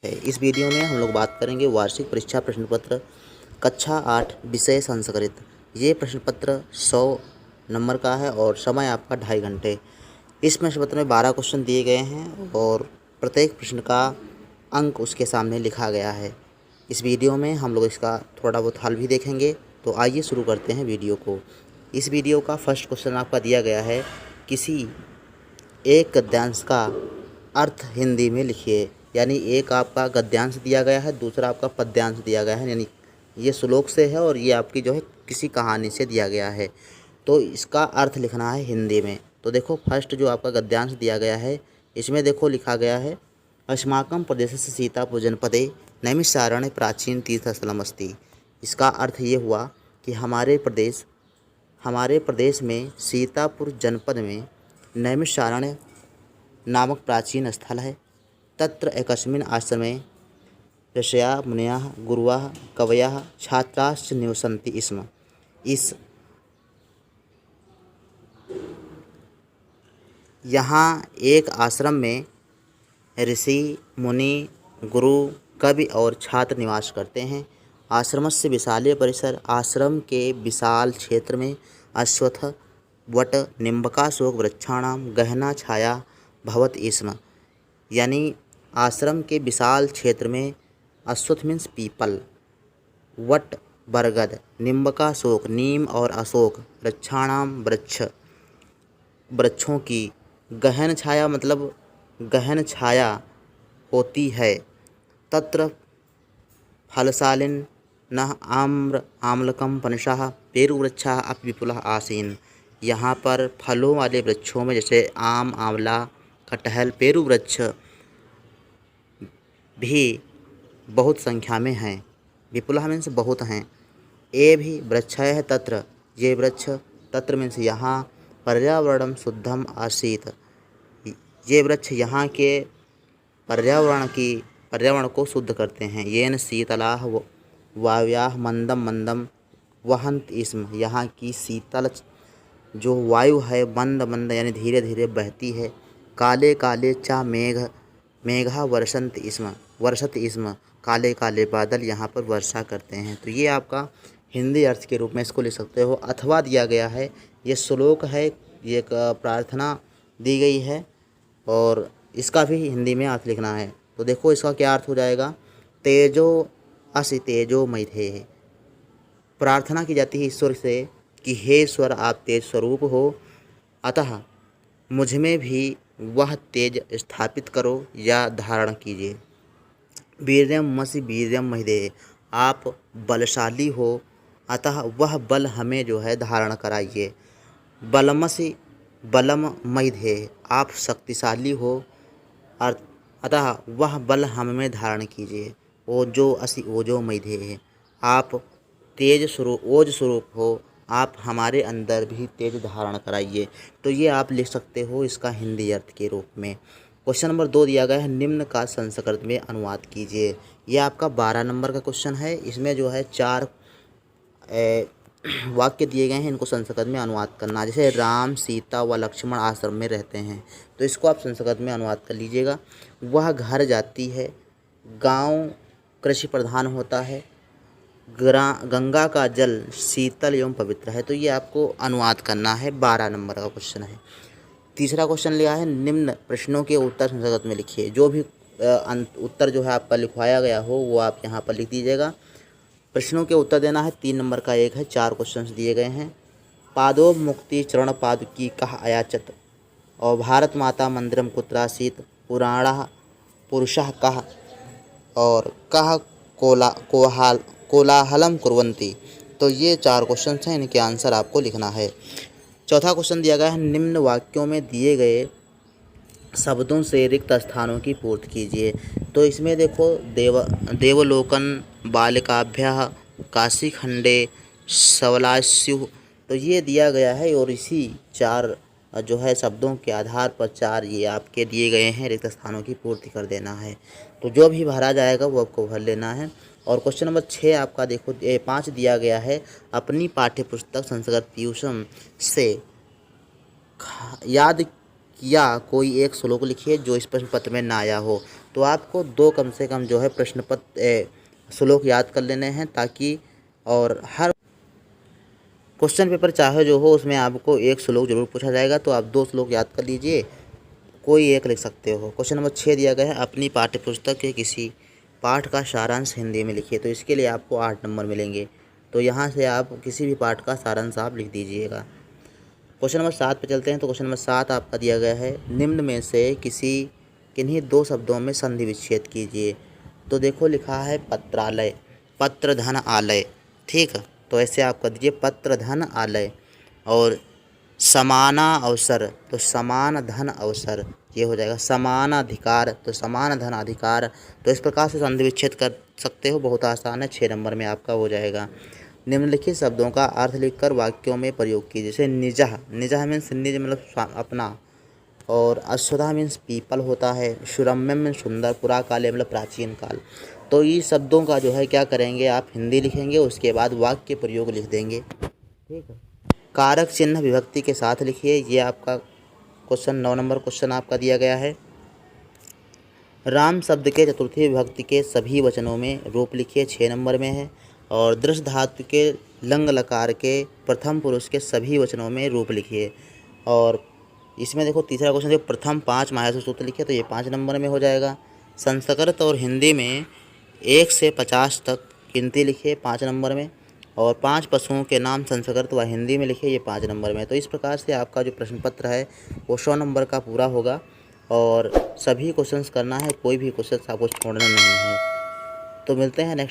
है। इस वीडियो में हम लोग बात करेंगे वार्षिक परीक्षा प्रश्न पत्र कक्षा 8 विषय संस्कृत। ये प्रश्न पत्र 100 नंबर का है और समय आपका 2.5 घंटे। इस प्रश्न पत्र में 12 क्वेश्चन दिए गए हैं और प्रत्येक प्रश्न का अंक उसके सामने लिखा गया है। इस वीडियो में हम लोग इसका थोड़ा बहुत हल भी देखेंगे। तो आइए शुरू करते हैं वीडियो को। इस वीडियो का फर्स्ट क्वेश्चन आपका दिया गया है, किसी एक गद्यांश का अर्थ हिंदी में लिखिए। यानी एक आपका गद्यांश दिया गया है, दूसरा आपका पद्यांश दिया गया है। यानी ये श्लोक से है और ये आपकी जो है किसी कहानी से दिया गया है। तो इसका अर्थ लिखना है हिंदी में। तो देखो फर्स्ट जो आपका गद्यांश दिया गया है, इसमें देखो लिखा गया है, अस्माकं प्रदेशस्य सीतापुर जनपदे नैमिषारण्य प्राचीन तीर्थस्थलमस्ति। इसका अर्थ ये हुआ कि हमारे प्रदेश में सीतापुर जनपद में नैमिषारण्य नामक प्राचीन स्थल है। तत्र एकस्मिन् आश्रमे ऋषयः मुनयः गुरवः कवयः छात्राश्च निवसन्ति स्म। इस यहाँ एक आश्रम में ऋषि मुनि गुरु कवि और छात्र निवास करते हैं। आश्रमस्य विशाले परिसर, आश्रम के विशाल क्षेत्र में अश्वत्थ वट निम्बकाशोक वृक्षाणां गहना छाया भवति स्म। यानी आश्रम के विशाल क्षेत्र में अश्वत्थ मीन्स पीपल, वट बरगद, निम्बकाशोक नीम और अशोक, वृक्षाणाम वृक्षों की, गहन छाया मतलब गहन छाया होती है। तत्र फलशालिन न आम्रकं पनसः पेरुवृक्षः अपि विपुलः आसीन। यहाँ पर फलों वाले वृक्षों में जैसे आम, आंवला, कटहल, पेरू वृक्ष भी बहुत संख्या में हैं। विपुलः मीन्स बहुत हैं। ये भी वृक्षः तत्र, ये वृक्ष, तत्र मीन्स यहाँ, पर्यावरणं शुद्धम आसीत। ये वृक्ष यहाँ के पर्यावरण को शुद्ध करते हैं। येन शीतलाः वायुयाः मंदम मंदम वहन्ति स्म। यहाँ की शीतल जो वायु है मंद मंद यानी धीरे धीरे बहती है। काले काले चा मेघा वर्षन्ति स्म। काले काले बादल यहाँ पर वर्षा करते हैं। तो ये आपका हिंदी अर्थ के रूप में इसको लिख सकते हो। अथवा दिया गया है, ये श्लोक है, ये एक प्रार्थना दी गई है और इसका भी हिंदी में अर्थ लिखना है। तो देखो इसका क्या अर्थ हो जाएगा, तेजो असि तेजो मैथेः। प्रार्थना की जाती है ईश्वर से कि हे ईश्वर आप तेज स्वरूप हो, अतः मुझ में भी वह तेज स्थापित करो या धारण कीजिए। वीर्यमसि वीर्यम महिदेः, आप बलशाली हो, अतः वह बल हमें जो है धारण कराइए। बलमसि बलम महिदेः, आप शक्तिशाली हो, अतः वह बल हमें धारण कीजिए। ओजो असि ओजो महिदेः, आप ओज स्वरूप हो, आप हमारे अंदर भी तेज धारण कराइए। तो ये आप लिख सकते हो इसका हिंदी अर्थ के रूप में। क्वेश्चन नंबर 2 दिया गया है, निम्न का संस्कृत में अनुवाद कीजिए। ये आपका 12 नंबर का क्वेश्चन है। इसमें जो है 4 वाक्य दिए गए हैं, इनको संस्कृत में अनुवाद करना। जैसे राम, सीता व लक्ष्मण आश्रम में रहते हैं, तो इसको आप संस्कृत में अनुवाद कर लीजिएगा। वह घर जाती है, गांव कृषि प्रधान होता है, गंगा का जल शीतल एवं पवित्र है। तो ये आपको अनुवाद करना है, 12 नंबर का क्वेश्चन है। तीसरा क्वेश्चन लिया है, निम्न प्रश्नों के उत्तर संस्कृत में लिखिए। जो भी उत्तर जो है आपका लिखवाया गया हो वो आप यहाँ पर लिख दीजिएगा। प्रश्नों के उत्तर देना है। 3 नंबर का एक है, 4 क्वेश्चन दिए गए हैं। पादो मुक्ति चरण पादुकी कह अयाचत, और भारत माता मंदिरम कुत्रासीत, पुराणः पुरुषः कः, और कः कोलाहलम कुर्वन्ति। तो ये 4 क्वेश्चन हैं, इनके आंसर आपको लिखना है। चौथा क्वेश्चन दिया गया है, निम्न वाक्यों में दिए गए शब्दों से रिक्त स्थानों की पूर्ति कीजिए। तो इसमें देखो देवलोकन, बालिकाभ्यः, काशीखंडे, सवलास्युः, तो ये दिया गया है और इसी 4 जो है शब्दों के आधार पर 4 ये आपके दिए गए हैं, रिक्त स्थानों की पूर्ति कर देना है। तो जो भी भरा जाएगा वो आपको भर लेना है। और क्वेश्चन नंबर 6 आपका देखो 5 दिया गया है, अपनी पाठ्य पुस्तक संस्कृत ट्यूशन से याद किया कोई एक श्लोक लिखिए जो इस प्रश्न पत्र में ना आया हो। तो आपको 2 कम से कम जो है प्रश्न पत्र श्लोक याद कर लेने हैं, ताकि और हर क्वेश्चन पेपर चाहे जो हो उसमें आपको 1 श्लोक जरूर पूछा जाएगा, तो आप 2 श्लोक याद कर लीजिए, कोई एक लिख सकते हो। क्वेश्चन नंबर 6 दिया गया है, अपनी पाठ्यपुस्तक के किसी पाठ का सारांश हिंदी में लिखिए। तो इसके लिए आपको 8 नंबर मिलेंगे। तो यहाँ से आप किसी भी पाठ का सारांश आप लिख दीजिएगा। क्वेश्चन नंबर 7 पे चलते हैं। तो क्वेश्चन नंबर 7 आपका दिया गया है, निम्न में से किन्हीं 2 शब्दों में संधि विच्छेद कीजिए। तो देखो लिखा है पत्रालय, पत्र धन आलय, ठीक है। तो ऐसे आप कर दीजिए पत्र धन आलय। और समाना अवसर, तो समान धन अवसर, ये हो जाएगा। समानाधिकार, तो समान धन अधिकार। तो इस प्रकार से संधि विच्छेद कर सकते हो, बहुत आसान है। 6 नंबर में आपका हो जाएगा। निम्नलिखित शब्दों का अर्थ लिखकर वाक्यों में प्रयोग कीजिए। जैसे निजह, निजह मीन्स निज मतलब अपना, और अश्वत्था मीन्स पीपल होता है, सुरम्यम मीन्स सुंदर, पुराकाले मतलब प्राचीन काल। तो ये शब्दों का जो है क्या करेंगे, आप हिंदी लिखेंगे, उसके बाद वाक्य प्रयोग लिख देंगे, ठीक है। कारक चिन्ह विभक्ति के साथ लिखिए। ये आपका क्वेश्चन 9 नंबर क्वेश्चन आपका दिया गया है। राम शब्द के चतुर्थी विभक्ति के सभी वचनों में रूप लिखिए, 6 नंबर में है। और दृश धातु के लंग लकार के प्रथम पुरुष के सभी वचनों में रूप लिखिए। और इसमें देखो तीसरा क्वेश्चन, जो प्रथम 5 माहेश्वर सूत्र लिखिए, तो ये 5 नंबर में हो जाएगा। संस्कृत और हिंदी में 1 से 50 तक गिनती लिखिए, 5 नंबर में। और 5 पशुओं के नाम संस्कृत व हिंदी में लिखिए, ये 5 नंबर में। तो इस प्रकार से आपका जो प्रश्न पत्र है वो 100 नंबर का पूरा होगा। और सभी क्वेश्चंस करना है, कोई भी क्वेश्चन आपको छोड़ना नहीं है। तो मिलते हैं नेक्स्ट